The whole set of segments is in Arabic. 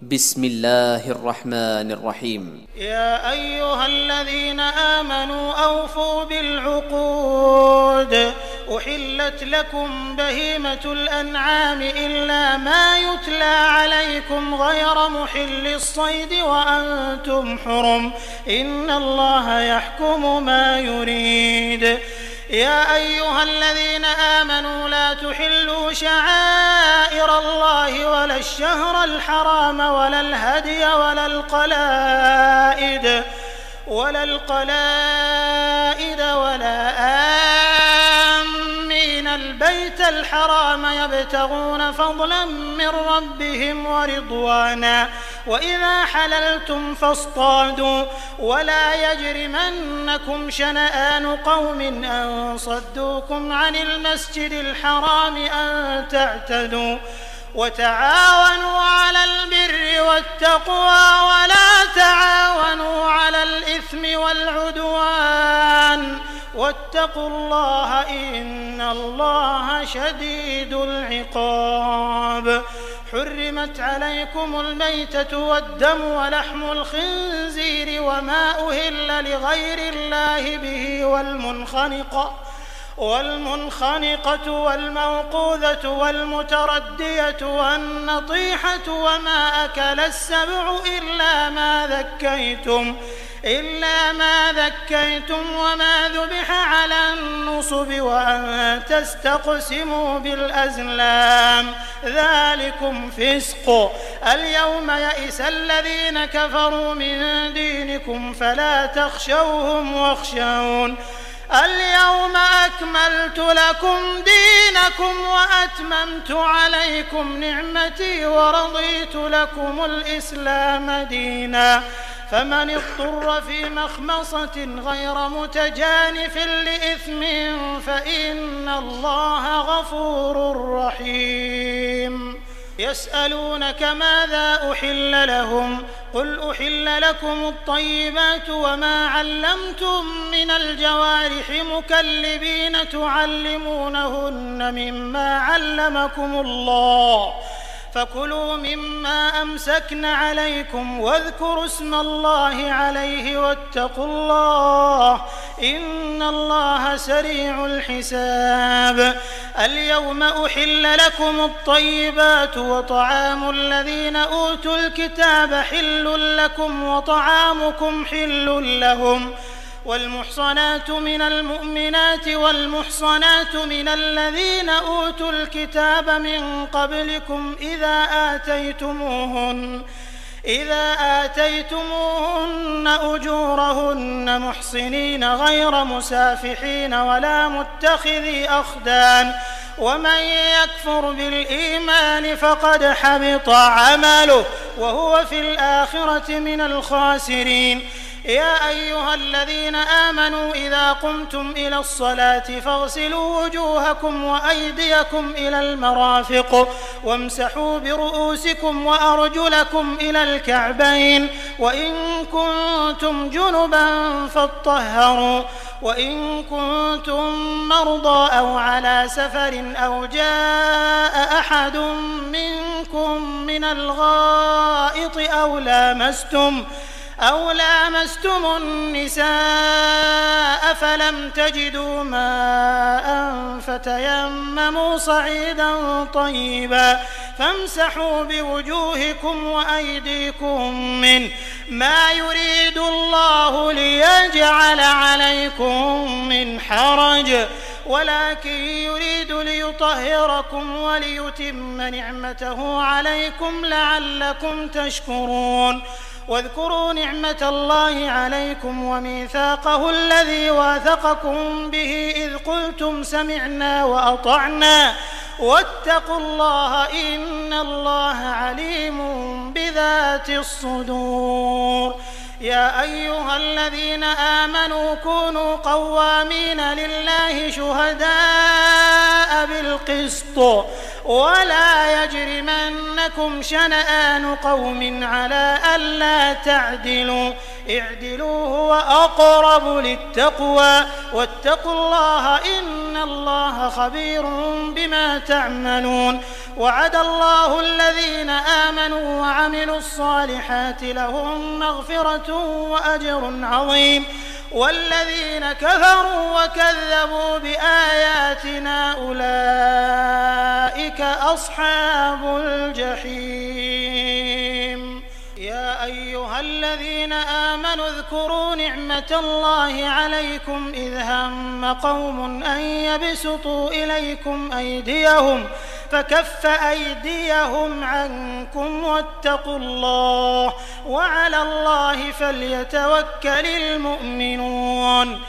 بسم الله الرحمن الرحيم. يا أيها الذين آمنوا أوفوا بالعقود أحلت لكم بهيمة الأنعام إلا ما يتلى عليكم غير محل الصيد وأنتم حرم إن الله يحكم ما يريد. يا أيها الذين آمنوا لا تحلوا شعائر الله ولا الشهر الحرام ولا الهدي ولا القلائد ولا آمين البيت الحرام يبتغون فضلا من ربهم ورضوانا وإذا حللتم فاصطادوا ولا يجرمنكم شنآن قوم أن صدوكم عن المسجد الحرام أن تعتدوا وتعاونوا على البر والتقوى ولا تعاونوا على الإثم والعدوان واتقوا الله إن الله شديد العقاب. حرمت عليكم الميتة والدم ولحم الخنزير وما أهل لغير الله به والمنخنقة والموقوذة والمتردية والنطيحة وما أكل السبع إلا ما ذكيتم وما ذبح على النصب وأن تستقسموا بالأزلام ذلكم فسق. اليوم يئس الذين كفروا من دينكم فلا تخشوهم واخشون. اليوم أكملت لكم دينكم وأتممت عليكم نعمتي ورضيت لكم الإسلام دينا فمن اضطر في مخمصة غير متجانف لإثم فإن الله غفور رحيم. يسألونك ماذا أحل لهم قل أحل لكم الطيبات وما علمتم من الجوارح مكلبين تعلمونهن مما علمكم الله فكلوا مما أمسكن عليكم واذكروا اسم الله عليه واتقوا الله إن الله سريع الحساب. اليوم أحل لكم الطيبات وطعام الذين أوتوا الكتاب حل لكم وطعامكم حل لهم والمحصنات من المؤمنات والمحصنات من الذين أوتوا الكتاب من قبلكم إذا آتيتموهن أجورهن محصنين غير مسافحين ولا متخذي أخدان ومن يكفر بالإيمان فقد حبط عمله وهو في الآخرة من الخاسرين. يا أيها الذين آمنوا إذا قمتم إلى الصلاة فاغسلوا وجوهكم وأيديكم إلى المرافق وامسحوا برؤوسكم وأرجلكم إلى الكعبين وإن كنتم جنبا فاطهروا وإن كنتم مرضى أو على سفر أو جاء أحد منكم من الغائط أو لامستم النساء فلم تجدوا ماء فتيمموا صعيدا طيبا فامسحوا بوجوهكم وأيديكم منه ما يريد الله ليجعل عليكم من حرج ولكن يريد ليطهركم وليتم نعمته عليكم لعلكم تشكرون. واذكروا نعمة الله عليكم وميثاقه الذي واثقكم به إذ قلتم سمعنا وأطعنا واتقوا الله إن الله عليم بذات الصدور. يا أيها الذين آمنوا كونوا قوامين لله شهداء بالقسط ولا يجرمنكم شنآن قوم على ألا تعدلوا اعدلوا هو أقرب للتقوى واتقوا الله إن الله خبير بما تعملون. وعد الله الذين آمنوا وعملوا الصالحات لهم مغفرة وأجر عظيم والذين كفروا وكذبوا بآياتنا أولئك أصحاب الجحيم. يا أيها الذين آمنوا اذكروا نعمة الله عليكم إذ هم قوم أن يبسطوا إليكم أيديهم فكف أيديهم عنكم واتقوا الله وعلى الله فليتوكل المؤمنون.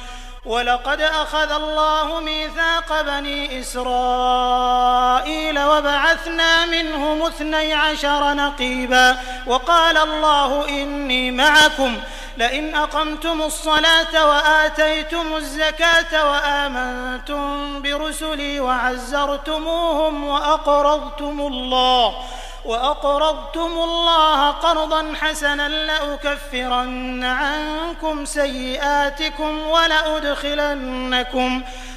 ولقد أخذ الله ميثاق بني إسرائيل وبعثنا منهم 12 نقيبا وقال الله إني معكم لئن أقمتم الصلاة وآتيتم الزكاة وآمنتم برسلي وعزرتموهم وأقرضتم الله قرضا حسنا لأكفرن عنكم سيئاتكم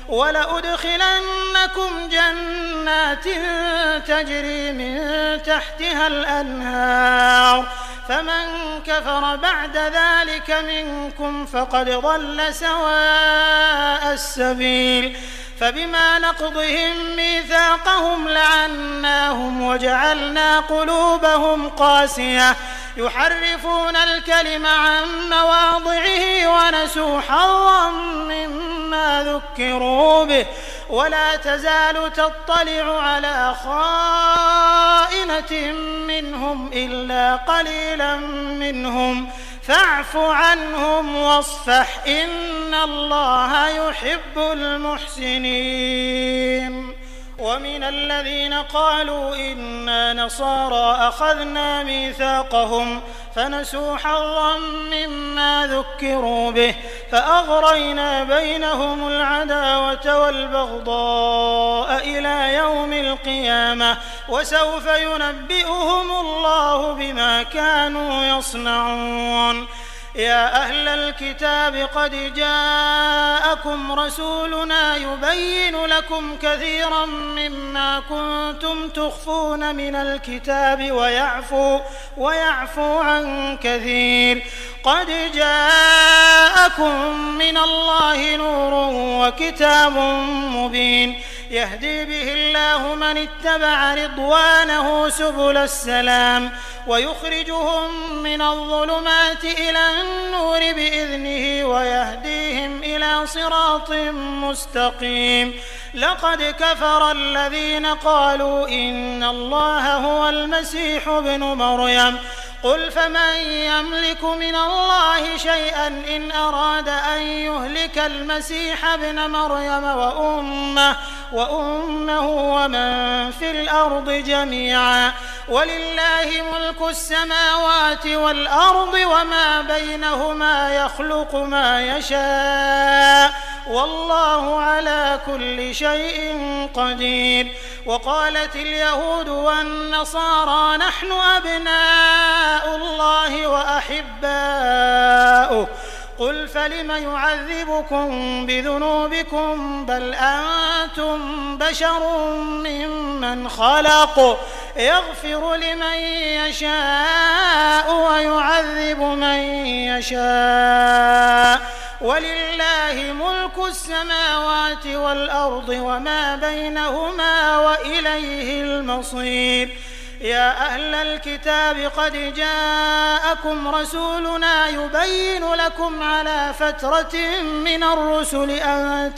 ولأدخلنكم جنات تجري من تحتها الأنهار فمن كفر بعد ذلك منكم فقد ضل سواء السبيل. فبما نقضهم ميثاقهم لعناهم وجعلنا قلوبهم قاسية يحرفون الكلم عن مواضعه ونسوا حظا مما ذكروا به ولا تزال تطلع على خائنة منهم إلا قليلا منهم فاعف عنهم واصفح إن الله يحب المحسنين. ومن الذين قالوا إنا نصارى أخذنا ميثاقهم فنسوا حظا مما ذكروا به فأغرينا بينهم العداوة والبغضاء إلى يوم القيامة وسوف ينبئهم الله بما كانوا يصنعون. يا أهل الكتاب قد جاءكم رسولنا يبين لكم كثيرا مما كنتم تخفون من الكتاب ويعفو عن كثير. قد جاءكم من الله نور وكتاب مبين يهدي به الله من اتبع رضوانه سبل السلام ويخرجهم من الظلمات إلى النور بإذنه ويهديهم إلى صراط مستقيم. لقد كفر الذين قالوا إن الله هو المسيح ابن مريم قل فمن يملك من الله شيئا إن أراد أن يهلك المسيح ابن مريم وأمه ومن في الأرض جميعا ولله ملك السماوات والأرض وما بينهما يخلق ما يشاء والله على كل شيء قدير. وقالت اليهود والنصارى نحن أبناء الله وأحباؤه قل فلم يعذبكم بذنوبكم بل أنتم بشر ممن خلق يغفر لمن يشاء ويعذب من يشاء ولله ملك السماوات والأرض وما بينهما وإليه المصير. يا أهل الكتاب قد جاءكم رسولنا يبين لكم على فترة من الرسل أن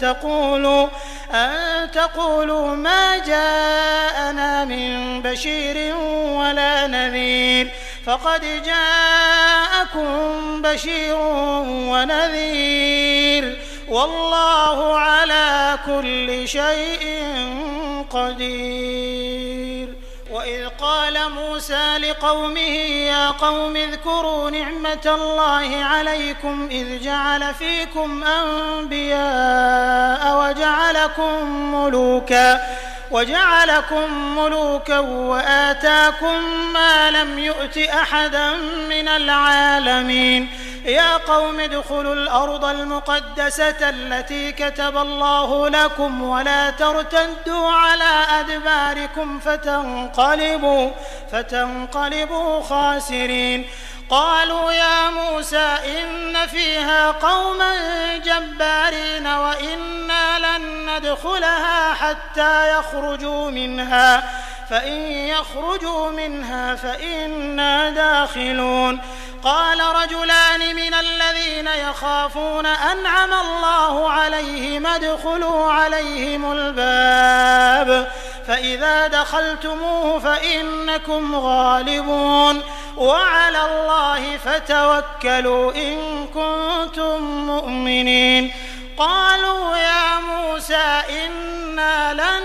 تقولوا ما جاءنا من بشير ولا نذير فقد جاءكم بشير ونذير والله على كل شيء قدير. وإذ قال موسى لقومه يا قوم اذكروا نعمة الله عليكم إذ جعل فيكم أنبياء وجعلكم ملوكا وآتاكم ما لم يؤت أحدا من العالمين يا قوم ادخلوا الأرض المقدسة التي كتب الله لكم ولا ترتدوا على أدباركم فتنقلبوا خاسرين. قالوا يا موسى إن فيها قوما جبارين وإنا لن ندخلها حتى يخرجوا منها فإن يخرجوا منها فإنا داخلون. قال رجلان من الذين يخافون أنعم الله عليهم ادخلوا عليهم الباب فإذا دخلتموه فإنكم غالبون وعلى الله فتوكلوا إن كنتم مؤمنين. قالوا يا موسى إنا لن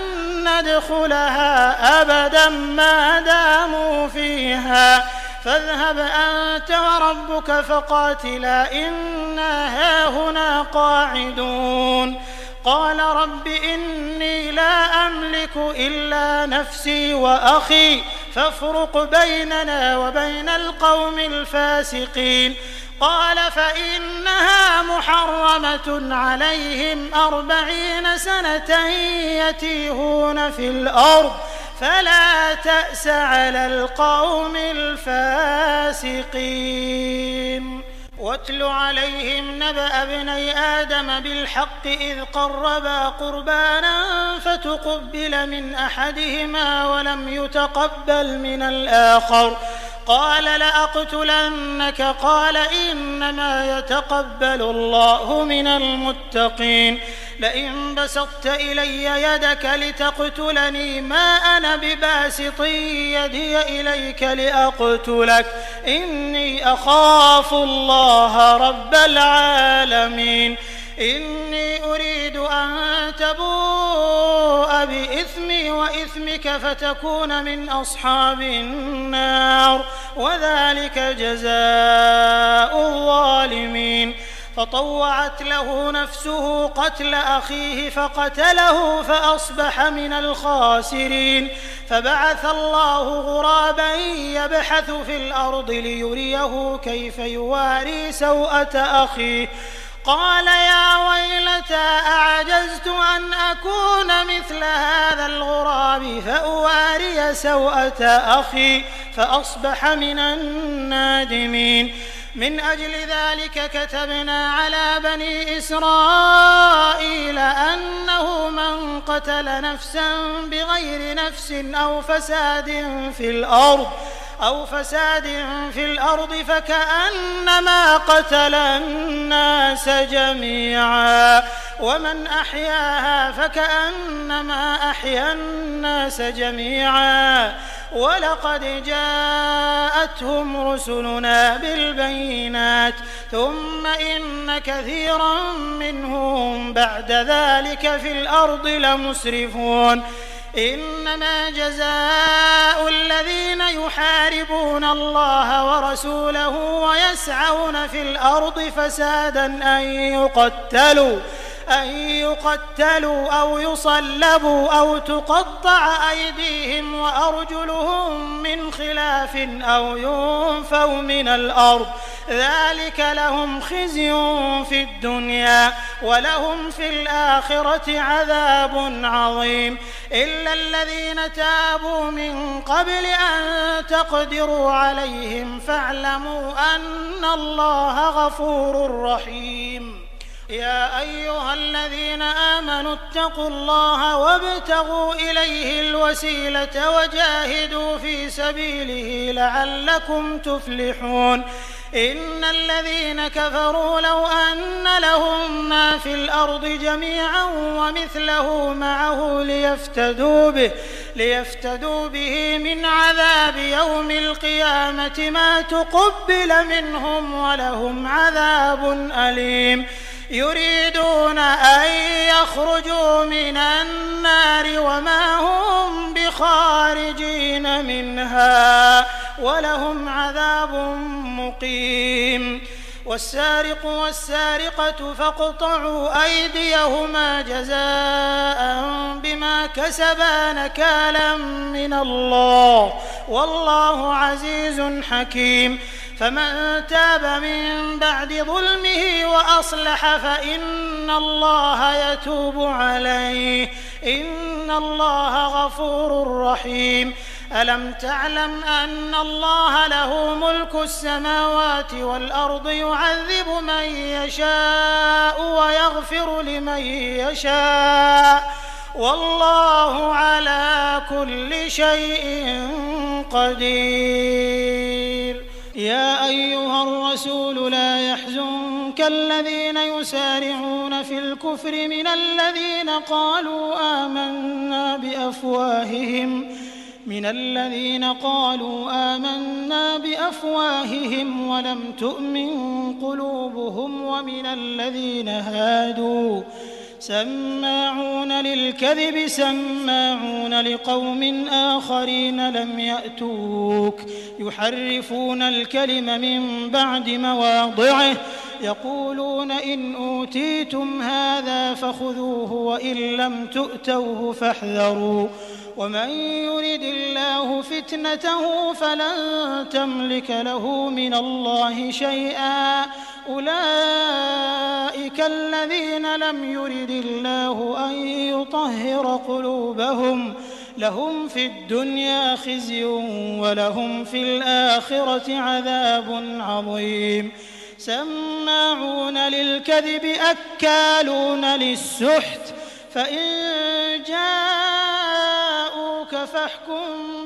ندخلها أبدا ما داموا فيها فاذهب أنت وربك فقاتلا إنا هاهنا قاعدون. قال رب إني لا أملك إلا نفسي وأخي فافرق بيننا وبين القوم الفاسقين. قال فإنها محرمة عليهم 40 سنة يتيهون في الأرض فلا تأس على القوم الفاسقين. واتل عليهم نبأ ابني آدم بالحق إذ قربا قربانا فتقبل من أحدهما ولم يتقبل من الآخر قال لأقتلنك قال إنما يتقبل الله من المتقين. لئن بسطت إلي يدك لتقتلني ما أنا بباسط يدي إليك لأقتلك إني أخاف الله رب العالمين. إني أريد أن تبوء بإثمي وإثمك فتكون من أصحاب النار وذلك جزاء الظالمين. فطوعت له نفسه قتل أخيه فقتله فأصبح من الخاسرين. فبعث الله غرابا يبحث في الأرض ليريه كيف يواري سوءة أخيه قال يا ويلتى أعجزت أن أكون مثل هذا الغراب فأواري سوءة أخي فأصبح من النادمين. من أجل ذلك كتبنا على بني إسرائيل أنه من قتل نفسا بغير نفس أو فساد في الأرض فكأنما قتل الناس جميعا ومن أحياها فكأنما أحيا الناس جميعا ولقد جاءتهم رسلنا بالبينات ثم إن كثيرا منهم بعد ذلك في الأرض لمسرفون. إنما جزاء الذين يحاربون الله ورسوله ويسعون في الأرض فسادا أن يقتلوا أو يصلبوا أو تقطع أيديهم وأرجلهم من خلاف أو ينفوا من الأرض ذلك لهم خزي في الدنيا ولهم في الآخرة عذاب عظيم. إلا الذين تابوا من قبل أن تقدروا عليهم فاعلموا أن الله غفور رحيم. يا أيها الذين آمنوا اتقوا الله وابتغوا إليه الوسيلة وجاهدوا في سبيله لعلكم تفلحون. إن الذين كفروا لو أن لهم ما في الأرض جميعا ومثله معه ليفتدوا به من عذاب يوم القيامة ما تقبل منهم ولهم عذاب أليم. يريدون أن يخرجوا من النار وما هم بخارجين منها ولهم عذاب مقيم. والسارق والسارقة فاقطعوا أيديهما جزاء بما كسبا نكالا من الله والله عزيز حكيم. فمن تاب من بعد ظلمه وأصلح فإن الله يتوب عليه إن الله غفور رحيم. ألم تعلم أن الله له ملك السماوات والأرض يعذب من يشاء ويغفر لمن يشاء والله على كل شيء قدير. يا أيها الرسول لا يحزنك الذين يسارعون في الكفر من الذين قالوا آمنا بأفواههم ولم تؤمن قلوبهم ومن الذين هادوا سماعون للكذب سماعون لقوم آخرين لم يأتوك يحرفون الكلم من بعد مواضعه يقولون إن أوتيتم هذا فخذوه وإن لم تؤتوه فاحذروا ومن يرد الله فتنته فلن تملك له من الله شيئا أولئك الذين لم يرد الله أن يطهر قلوبهم لهم في الدنيا خزي ولهم في الآخرة عذاب عظيم. سماعون للكذب أكالون للسحت فإن جاءوك فاحكم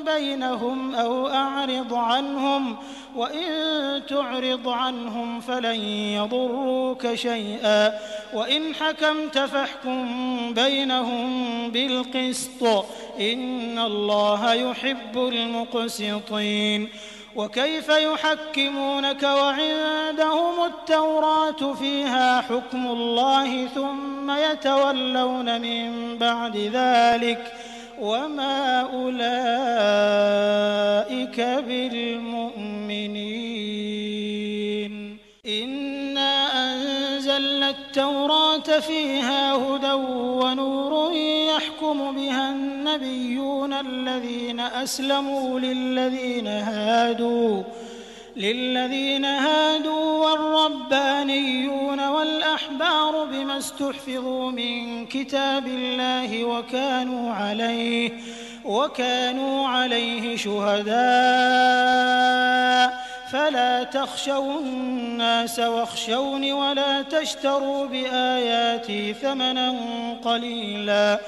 بينهم أو أعرض عنهم وإن تعرض عنهم فلن يضروك شيئا وإن حكمت فاحكم بينهم بالقسط إن الله يحب المقسطين. وكيف يحكمونك وعندهم التوراة فيها حكم الله ثم يتولون من بعد ذلك وما أولئك بالمؤمنين. إنا أنزلنا التوراة فيها هدى ونور يحكم بها النبيون الذين أسلموا للذين هادوا والربانيون والأحبار بما استحفظوا من كتاب الله وكانوا عليه شهداء فلا تخشوا الناس واخشوني ولا تشتروا بآياتي ثمنا قليلا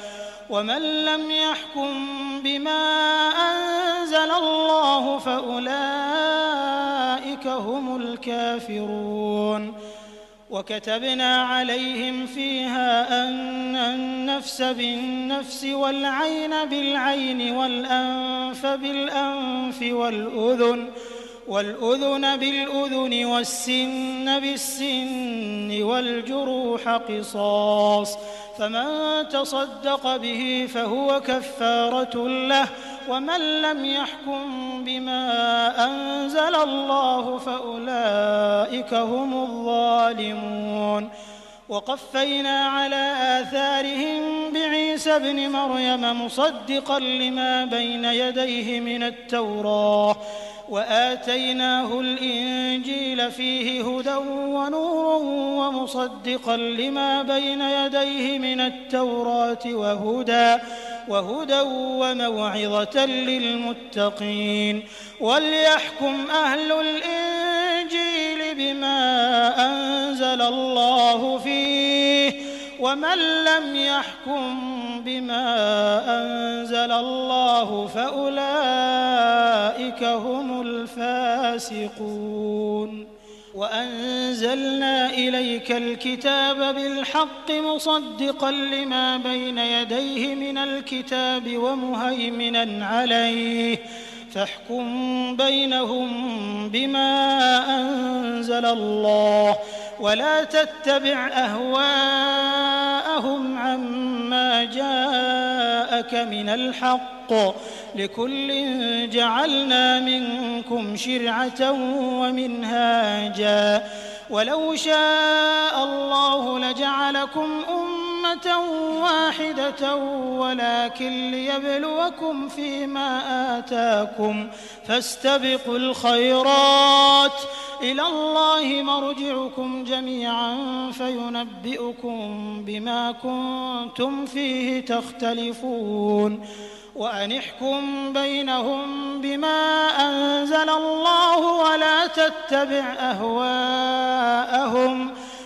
ومن لم يحكم بما أنزل الله فأولئك هم الكافرون. وكتبنا عليهم فيها أن النفس بالنفس والعين بالعين والأنف بالأنف والأذن بالأذن والسن بالسن والجروح قصاص فمن تصدق به فهو كفارة له ومن لم يحكم بما أنزل الله فأولئك هم الظالمون. وقفينا على آثارهم بعيسى ابن مريم مصدقا لما بين يديه من التوراة وآتيناه الإنجيل فيه هدى ونور ومصدقا لما بين يديه من التوراة وهدى وموعظة للمتقين. وليحكم أهل الإنجيل بما أنزل الله فيه ومن لم يحكم بما أنزل الله فأولئك هم الفاسقون. وأنزلنا إليك الكتاب بالحق مصدقا لما بين يديه من الكتاب ومهيمنا عليه فاحكم بينهم بما أنزل الله ولا تتبع أهواءهم عما جاءك من الحق لكل جعلنا منكم شرعة ومنهاجا ولو شاء الله لجعلكم أمة أمة واحدة ولكن ليبلوكم فيما آتاكم فاستبقوا الخيرات إلى الله مرجعكم جميعا فينبئكم بما كنتم فيه تختلفون وأن احكم بينهم بما أنزل الله ولا تتبع أهواءهم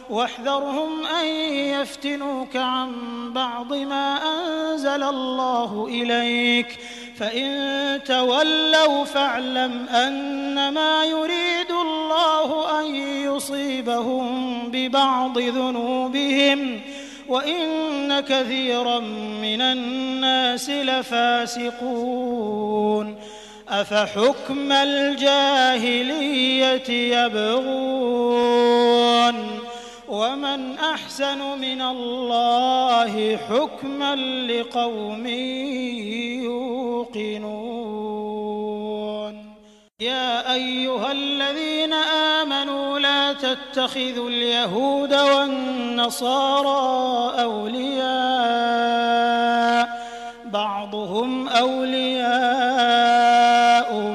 واحذرهم أن يفتنوك عن بعض ما أنزل الله إليك فإن تولوا فاعلم أنما يريد الله أن يصيبهم ببعض ذنوبهم وإن كثيرا من الناس لفاسقون أفحكم الجاهلية يبغون ومن أحسن من الله حكما لقوم يوقنون يا أيها الذين آمنوا لا تتخذوا اليهود والنصارى أولياء بعضهم أولياء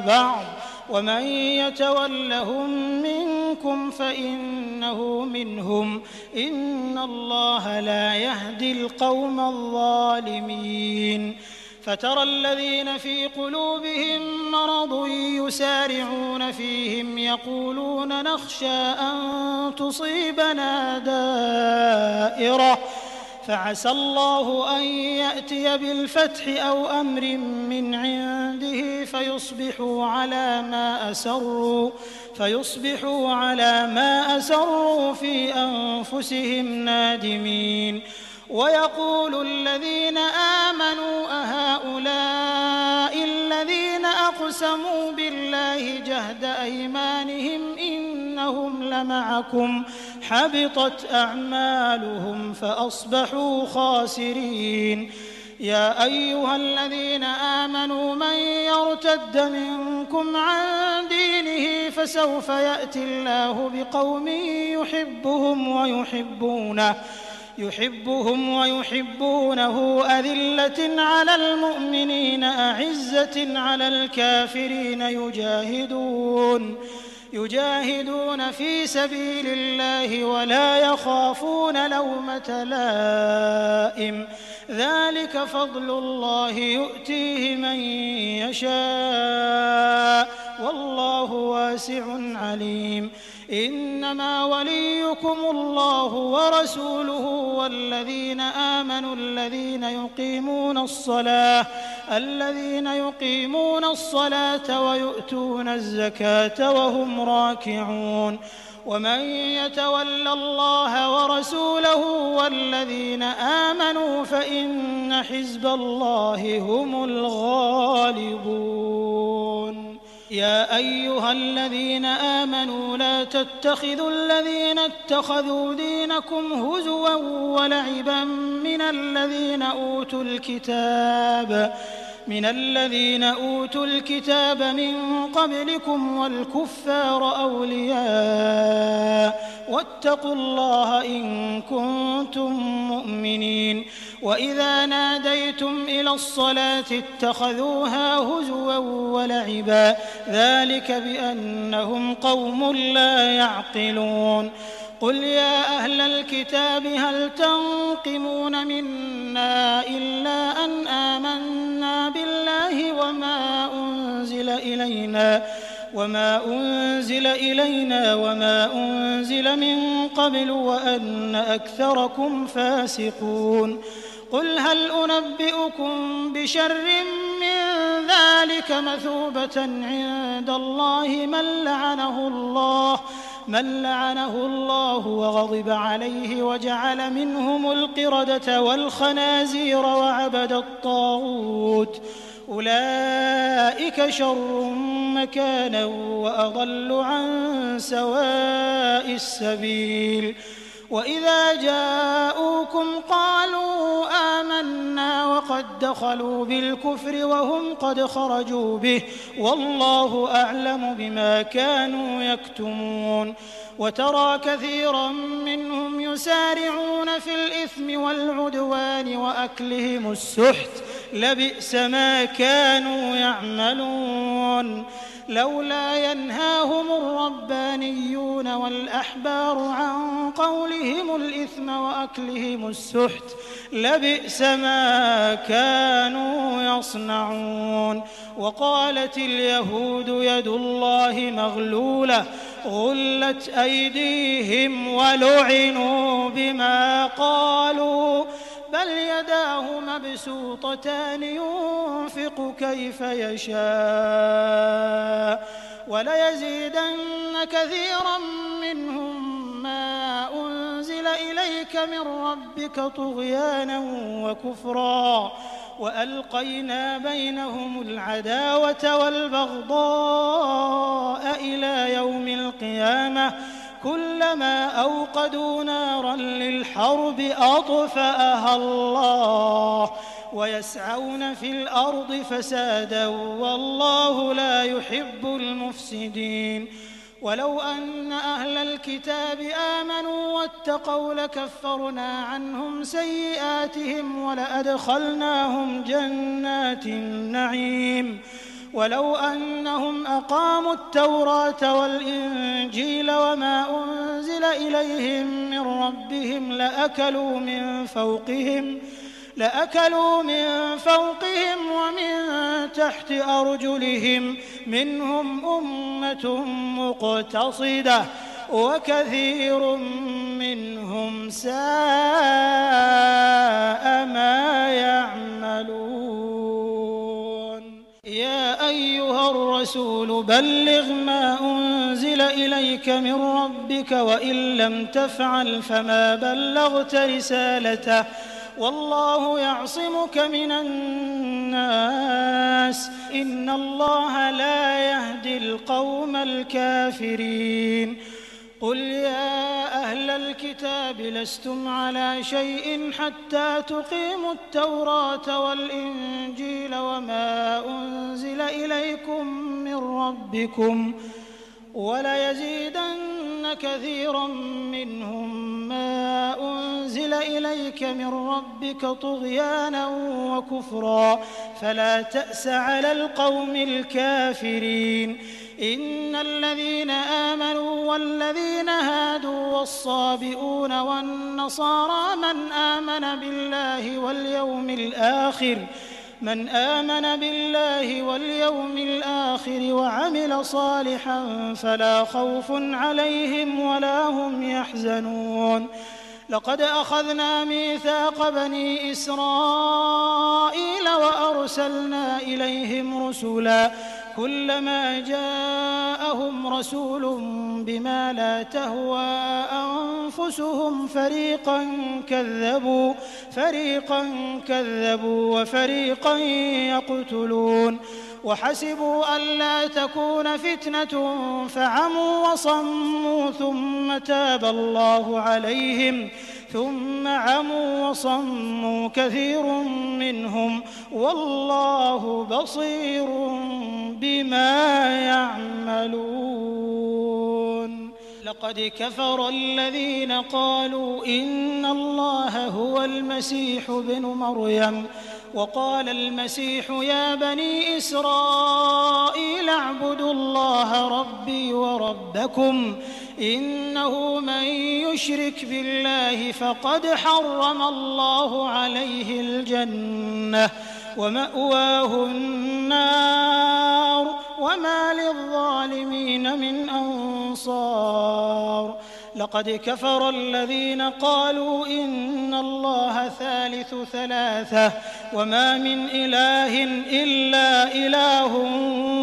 بعض ومن يتولهم منكم فإنه منهم إن الله لا يهدي القوم الظالمين فترى الذين في قلوبهم مرض يسارعون فيهم يقولون نخشى أن تصيبنا دائرة فعسى الله أن يأتي بالفتح أو أمر من عنده فيصبحوا على ما أسروا في أنفسهم نادمين ويقول الذين آمنوا أهؤلاء الذين أقسموا بالله جهد أيمانهم إنهم لمعكم حبطت أعمالهم فأصبحوا خاسرين يا أيها الذين آمنوا من يرتد منكم عن دينه فسوف يأتي الله بقوم يحبهم ويحبونه أذلة على المؤمنين أعزة على الكافرين يجاهدون في سبيل الله ولا يخافون لومة لائم ذلك فضل الله يؤتيه من يشاء والله واسع عليم إنما وليكم الله ورسوله والذين آمنوا الذين يقيمون الصلاة ويؤتون الزكاة وهم راكعون ومن يتول الله ورسوله والذين آمنوا فإن حزب الله هم الغالبون يا أيها الذين آمنوا لا تتخذوا الذين اتخذوا دينكم هزوا ولعبا من الذين أوتوا الكتاب من قبلكم والكفار أولياء واتقوا الله إن كنتم مؤمنين وإذا ناديتم إلى الصلاة اتخذوها هزوا ولعبا ذلك بأنهم قوم لا يعقلون قل يا أهل الكتاب هل تنقمون منا إلا أن آمنا بالله وما أنزل إلينا وما أنزل من قبل وأن أكثركم فاسقون قل هل أنبئكم بشر من ذلك مثوبة عند الله من لعنه الله وغضب عليه وجعل منهم القردة والخنازير وعبد الطاغوت أولئك شر مكانا وأضل عن سواء السبيل وإذا جاءوكم قالوا آمنا وقد دخلوا بالكفر وهم قد خرجوا به والله أعلم بما كانوا يكتمون وترى كثيرا منهم يسارعون في الإثم والعدوان وأكلهم السحت لبئس ما كانوا يعملون لولا ينهاهم الربانيون والأحبار عن قولهم الإثم وأكلهم السحت لبئس ما كانوا يصنعون وقالت اليهود يد الله مغلولة غلت أيديهم ولعنوا بما قالوا بل يداه مبسوطتان ينفق كيف يشاء وليزيدن كثيرا منهم ما أنزل إليك من ربك طغيانا وكفرا وألقينا بينهم العداوة والبغضاء إلى يوم القيامة كلما أوقدوا نارا للحرب أطفأها الله ويسعون في الأرض فسادا والله لا يحب المفسدين ولو أن أهل الكتاب آمنوا واتقوا لكفرنا عنهم سيئاتهم ولأدخلناهم جنات النعيم ولو أنهم أقاموا التوراة والإنجيل وما أنزل إليهم من ربهم لأكلوا من فوقهم ومن تحت أرجلهم منهم أمة مقتصدة وكثير منهم ساء ما يعملون يا أيها الرسول بلغ ما أنزل إليك من ربك وإن لم تفعل فما بلغت رسالته والله يعصمك من الناس إن الله لا يهدي القوم الكافرين قل يا أهل الكتاب لستم على شيء حتى تقيموا التوراة والإنجيل وما أنزل إليكم من ربكم وليزيدن كثيرا منهم ما أنزل إليك من ربك طغيانا وكفرا فلا تأس على القوم الكافرين إن الذين آمنوا والذين هادوا والصابئون والنصارى من آمن بالله واليوم الآخر وعمل صالحا فلا خوف عليهم ولا هم يحزنون لقد أخذنا ميثاق بني إسرائيل وأرسلنا إليهم رسلا كلما جاءهم رسول بما لا تهوى أنفسهم فريقا كذبوا وفريقا يقتلون وحسبوا ألا تكون فتنة فعموا وصموا ثم تاب الله عليهم ثم عموا وصموا كثير منهم والله بصير بما يعملون لقد كفر الذين قالوا إن الله هو المسيح ابن مريم وقال المسيح يا بني إسرائيل اعبدوا الله ربي وربكم إنه من يشرك بالله فقد حرم الله عليه الجنة ومأواه النار وما للظالمين من أنصار لقد كفر الذين قالوا إن الله ثالث ثلاثة وما من إله إلا إله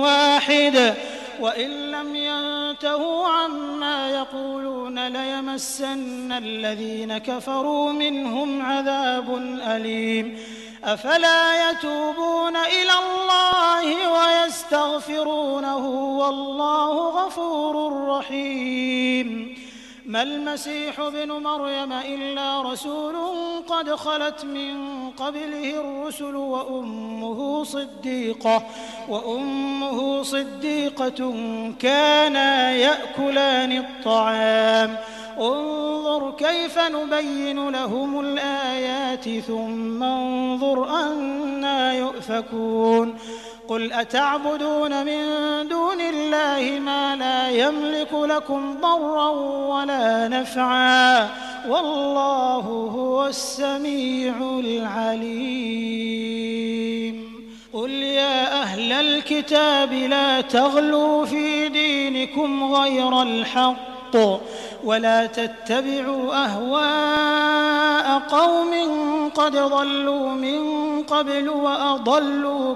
واحد وإن لم ينتهوا عما يقولون ليمسن الذين كفروا منهم عذاب أليم أفلا يتوبون إلى الله ويستغفرونه والله غفور رحيم ما المسيح ابن مريم إلا رسول قد خلت من قبله الرسل وأمه صديقة كانا يأكلان الطعام انظر كيف نبين لهم الآيات ثم انظر أنى يؤفكون قل أتعبدون من دون الله ما لا يملك لكم ضرا ولا نفعا والله هو السميع العليم قل يا أهل الكتاب لا تغلوا في دينكم غير الحق ولا تتبعوا أهواء قوم قد ضلوا من قبل وأضلوا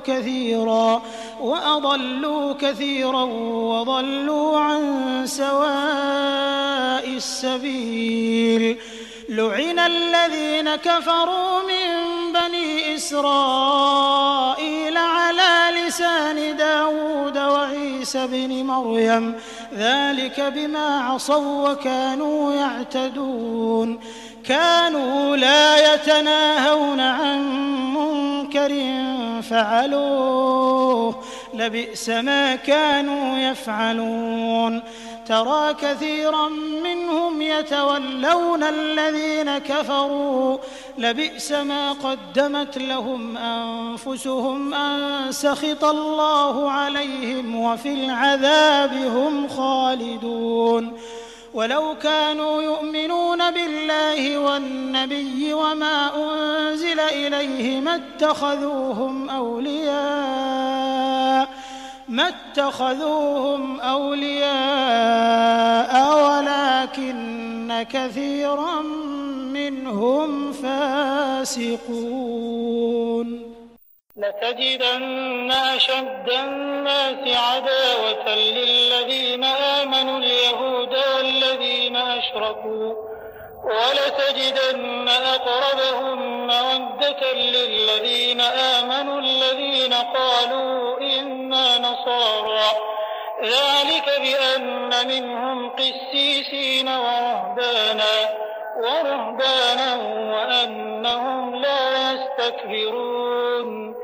كثيرا وضلوا عن سواء السبيل لعن الذين كفروا من بني إسرائيل على لسان داود وعيسى بن مريم ذلك بما عصوا وكانوا يعتدون كانوا لا يتناهون عن منكر فعلوه لبئس ما كانوا يفعلون ترى كثيرا منهم يتولون الذين كفروا لبئس ما قدمت لهم أنفسهم أن سخط الله عليهم وفي العذاب هم خالدون ولو كانوا يؤمنون بالله والنبي وما أنزل إليه ما اتخذوهم أولياء ولكن كثيرا منهم فاسقون لتجدن أشد الناس عداوة للذين آمنوا اليهود والذين أشركوا ولتجدن أقربهم مودة للذين آمنوا الذين قالوا إنا نصارى ذلك بأن منهم قسيسين ورهبانا وأنهم لا يستكبرون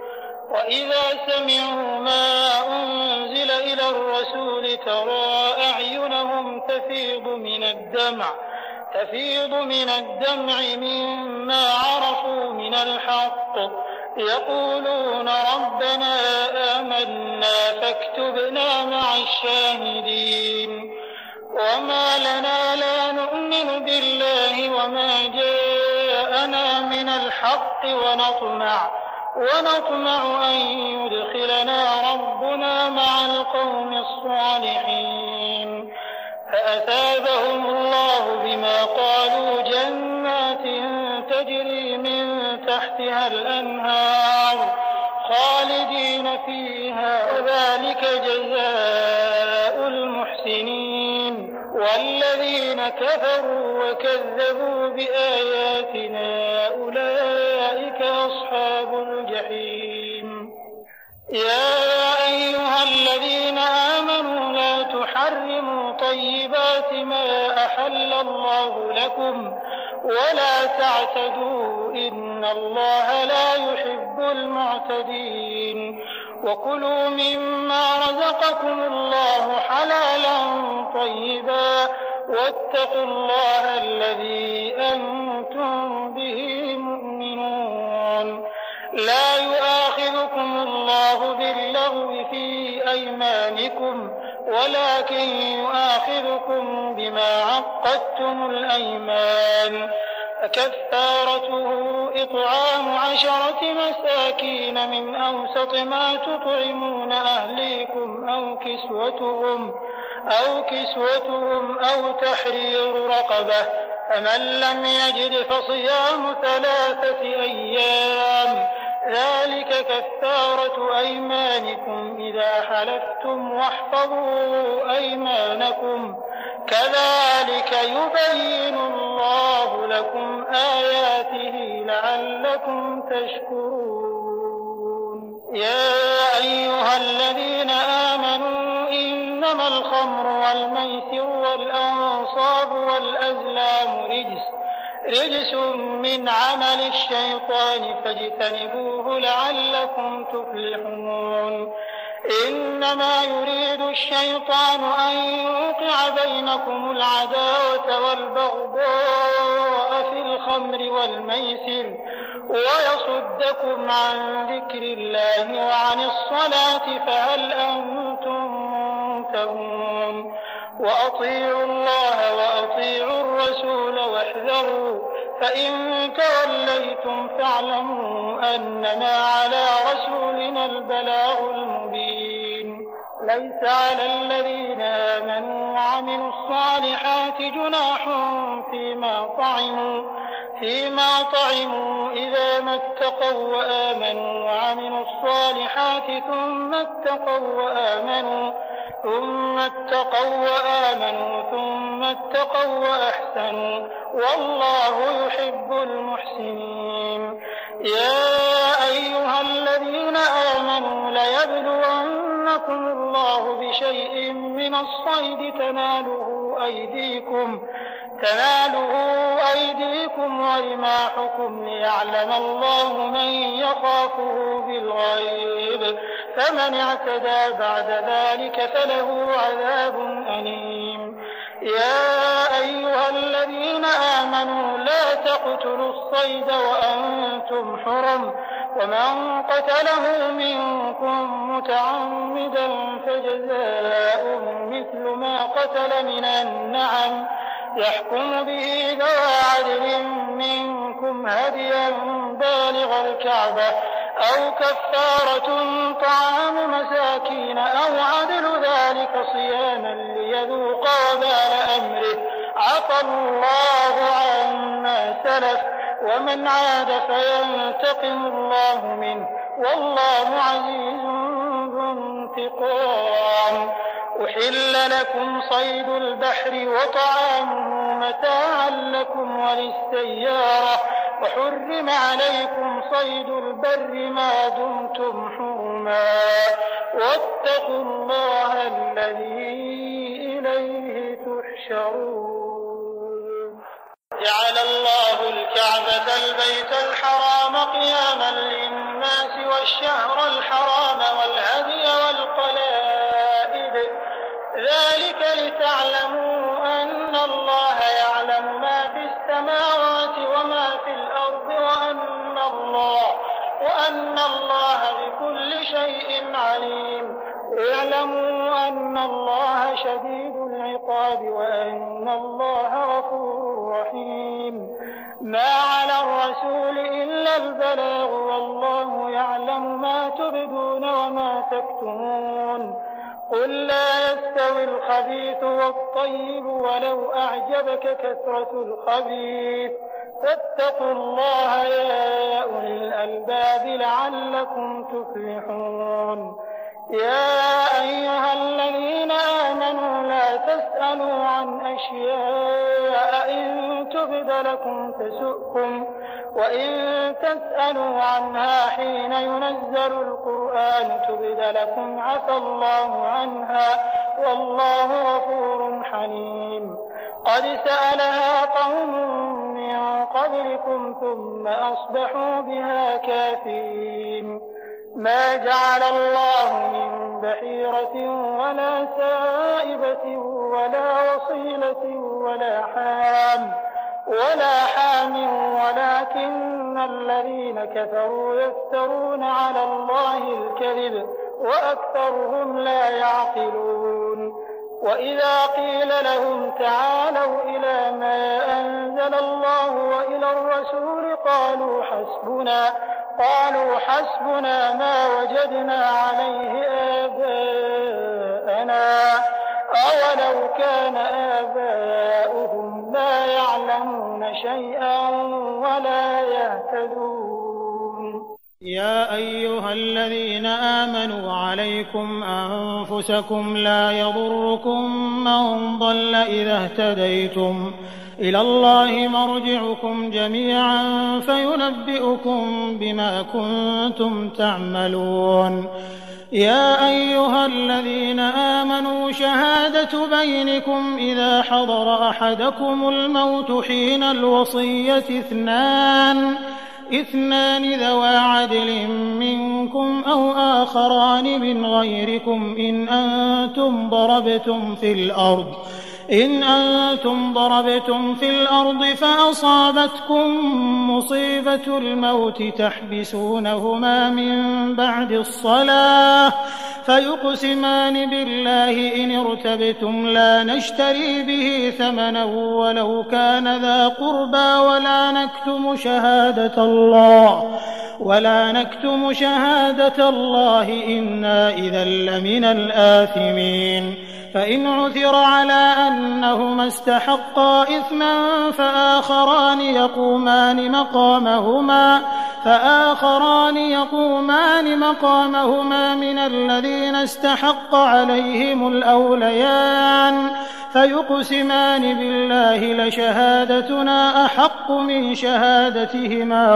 وإذا سمعوا ما أنزل إلى الرسول ترى أعينهم تفيض من الدمع مما عرفوا من الحق يقولون ربنا آمنا فاكتبنا مع الشاهدين وما لنا لا نؤمن بالله وما جاءنا من الحق ونطمع أن يدخلنا ربنا مع القوم الصالحين فأثابهم الله بما قالوا جنات تجري من تحتها الأنهار خالدين فيها وذلك جزاء المحسنين والذين كفروا وكذبوا بآياتنا أولئك أصحاب الجحيم يا أيها الذين آمنوا لا تحرموا طيبات ما أحل الله لكم ولا تعتدوا إن الله لا يحب المعتدين وكلوا مما رزقكم الله حلالا طيبا واتقوا الله الذي أنتم به مؤمنون لا يؤاخذكم الله باللغو في أيمانكم ولكن يؤاخذكم بما عقدتم الأيمان فكفارته إطعام 10 مساكين من أوسط ما تطعمون أهليكم أو كسوتهم أو تحرير رقبة فمن لم يجد فصيام 3 أيام ذلك كفارة أيمانكم إذا حلفتم واحفظوا أيمانكم كذلك يبين الله لكم آياته لعلكم تشكرون يا أيها الذين آمنوا إنما الخمر الخمر والميسر والأنصاب والأزلام رجس من عمل الشيطان فاجتنبوه لعلكم تفلحون إنما يريد الشيطان أن يوقع بينكم العداوة والبغضاء في الخمر والميسر ويصدكم عن ذكر الله وعن الصلاة فهل أنتم منتهون وأطيعوا الله وأطيعوا الرسول واحذروا فإن توليتم فاعلموا أنما على رسولنا البلاغ المبين ليس على الذين آمنوا وعملوا الصالحات جناح فيما طعموا إذا ما اتقوا وآمنوا وعملوا الصالحات ثم اتقوا وأحسنوا والله يحب المحسنين يا أيها الذين آمنوا ليبلونكم الله بشيء من الصيد تناله أيديكم ورماحكم ليعلم الله من يخافه بالغيب فمن اعتدى بعد ذلك فله عذاب أليم يا أيها الذين آمنوا لا تقتلوا الصيد وأنتم حرم ومن قتله منكم متعمدا فجزاء مثل ما قتل من النعم يحكم به ذوى عدل منكم هديا بالغ الكعبة أو كفارة طعام مساكين أو عدل ذلك صياما ليذوق وبال أمره عفى الله عما سلف ومن عاد فينتقم الله منه والله عزيز ذو انتقام أحل لكم صيد البحر وطعامه متاعا لكم وللسيارة وحرم عليكم صيد البر ما دمتم حرما واتقوا الله الذي إليه تحشرون جعل الله الكعبة البيت الحرام قياما للناس والشهر الحرام والهدي والقلائد ذلك لتعلموا أن الله يعلم ما في السماوات وما في الأرض وأن الله بكل شيء عليم اعلموا أن الله شديد العقاب وأن الله غفور رحيم ما على الرسول إلا البلاغ والله يعلم ما تبدون وما تكتمون قل لا يستوي الخبيث والطيب ولو أعجبك كثرة الخبيث فاتقوا الله يا أولي الألباب لعلكم تفلحون يا أيها الذين آمنوا لا تسألوا عن أشياء إن تبد لكم تسؤكم وإن تسألوا عنها حين ينزل القرآن تبد لكم عفى الله عنها والله غفور حليم قد سألها قوم من قبلكم ثم أصبحوا بها كافرين ما جعل الله من بحيرة ولا سائبة ولا وصيلة ولا حام ولكن الذين كفروا يفترون على الله الكذب وأكثرهم لا يعقلون وإذا قيل لهم تعالوا إلى ما أنزل الله وإلى الرسول قالوا حسبنا ما وجدنا عليه آباءنا أولو كان آباؤهم لا يعلمون شيئا ولا يهتدون يا أيها الذين آمنوا عليكم أنفسكم لا يضركم من ضل إلى الله مرجعكم جميعا فينبئكم بما كنتم تعملون. يا أيها الذين آمنوا شهادة بينكم إذا حضر أحدكم الموت حين الوصية اثنان ذوى عدل منكم أو آخران من غيركم إن أنتم ضربتم في الأرض فأصابتكم مصيبة الموت تحبسونهما من بعد الصلاة فيقسمان بالله إن ارتبتم لا نشتري به ثمنا ولو كان ذا قربى ولا نكتم شهادة الله إنا إذا لمن الآثمين. فإن عثر على أنهما استحقا إثما فآخران يقومان مقامهما من الذين استحق عليهم الأوليان فيقسمان بالله لشهادتنا أحق من شهادتهما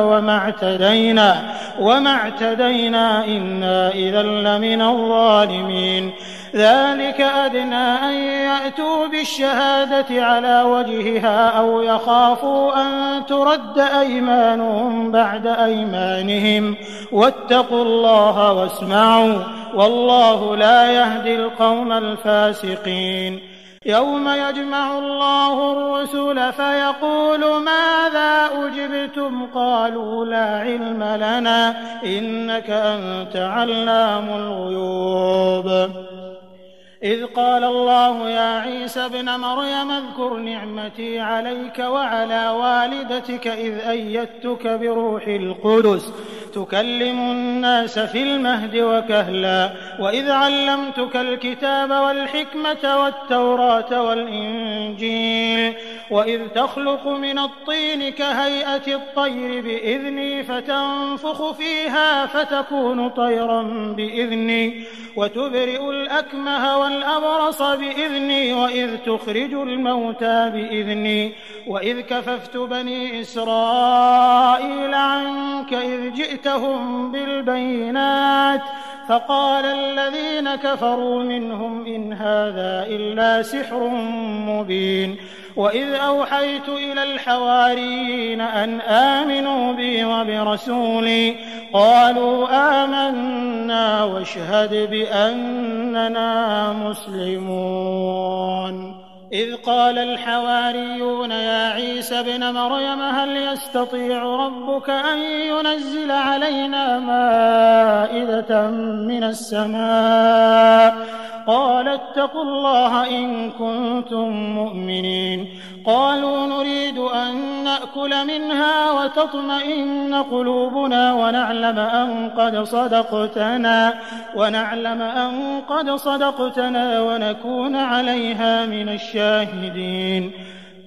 وما اعتدينا إنا إذا لمن الظالمين. ذلك أدنى أن يأتوا بالشهادة على وجهها أو يخافوا أن ترد أيمانهم بعد أيمانهم واتقوا الله واسمعوا والله لا يهدي القوم الفاسقين. يوم يجمع الله الرسل فيقول ماذا أجبتم قالوا لا علم لنا إنك أنت علام الغيوب. إذ قال الله يا عيسى ابن مريم اذكر نعمتي عليك وعلى والدتك إذ أيدتك بروح القدس تكلم الناس في المهد وكهلا وإذ علمتك الكتاب والحكمة والتوراة والإنجيل وإذ تخلق من الطين كهيئة الطير بإذني فتنفخ فيها فتكون طيرا بإذني وتبرئ الأكمه والأبرص بإذني وإذ تخرج الموتى بإذني وإذ كففت بني إسرائيل عنك إذ جئتهم بالبينات فقال الذين كفروا منهم إن هذا إلا سحر مبين. وإذ أوحيت إلى الحواريين أن آمنوا بي وبرسولي قالوا آمنا واشهد بأننا مسلمون. إذ قال الحواريون يا عيسى ابن مريم هل يستطيع ربك أن ينزل علينا مائدة من السماء قال اتقوا الله إن كنتم مؤمنين. قالوا نريد أن نأكل منها وتطمئن قلوبنا ونعلم أن قد صدقتنا ونكون عليها من الشاهدين.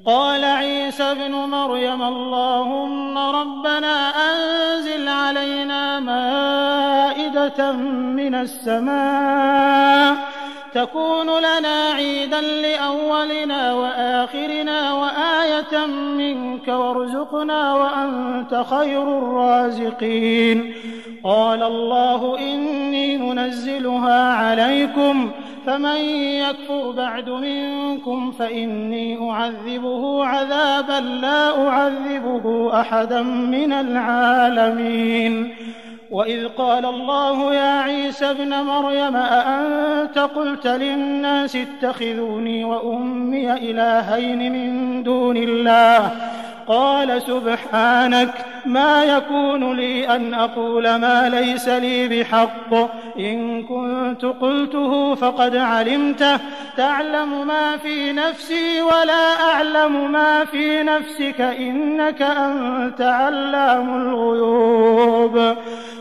قال عيسى ابن مريم اللهم ربنا أنزل علينا مائدة من السماء تكون لنا عيدا لأولنا وآخرنا وآية منك وارزقنا وأنت خير الرازقين. قال الله إني منزلها عليكم فمن يكفر بعد منكم فإني أعذبه عذابا لا أعذبه أحدا من العالمين. وإذ قال الله يا عيسى ابن مريم أأنت قلت للناس اتخذوني وأمي إلهين من دون الله قال سبحانك ما يكون لي أن أقول ما ليس لي بحق إن كنت قلته فقد علمته تعلم ما في نفسي ولا أعلم ما في نفسك إنك أنت علام الغيوب.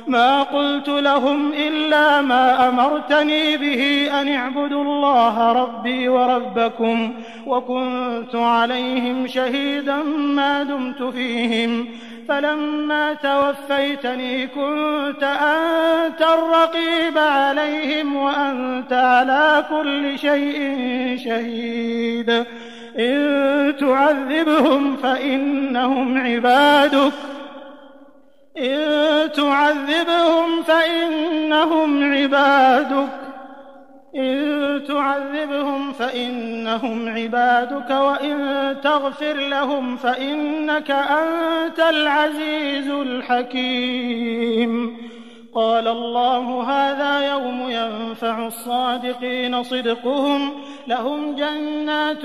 ما قلت لهم إلا ما أمرتني به أن اعبدوا الله ربي وربكم وكنت عليهم شهيدا ما دمت فيهم فلما توفيتني كنت أنت الرقيب عليهم وأنت على كل شيء شهيد. إن تعذبهم فإنهم عبادك وإن تغفر لهم فإنك أنت العزيز الحكيم. قال الله هذا يوم ينفع الصادقين صدقهم لهم جنات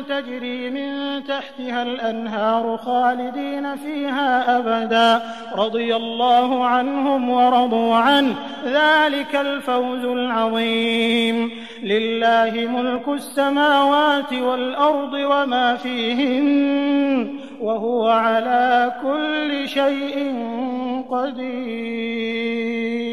تجري من تحتها الأنهار خالدين فيها أبدا رضي الله عنهم ورضوا عنه ذلك الفوز العظيم. لله ملك السماوات والأرض وما فيهن وهو على كل شيء قدير.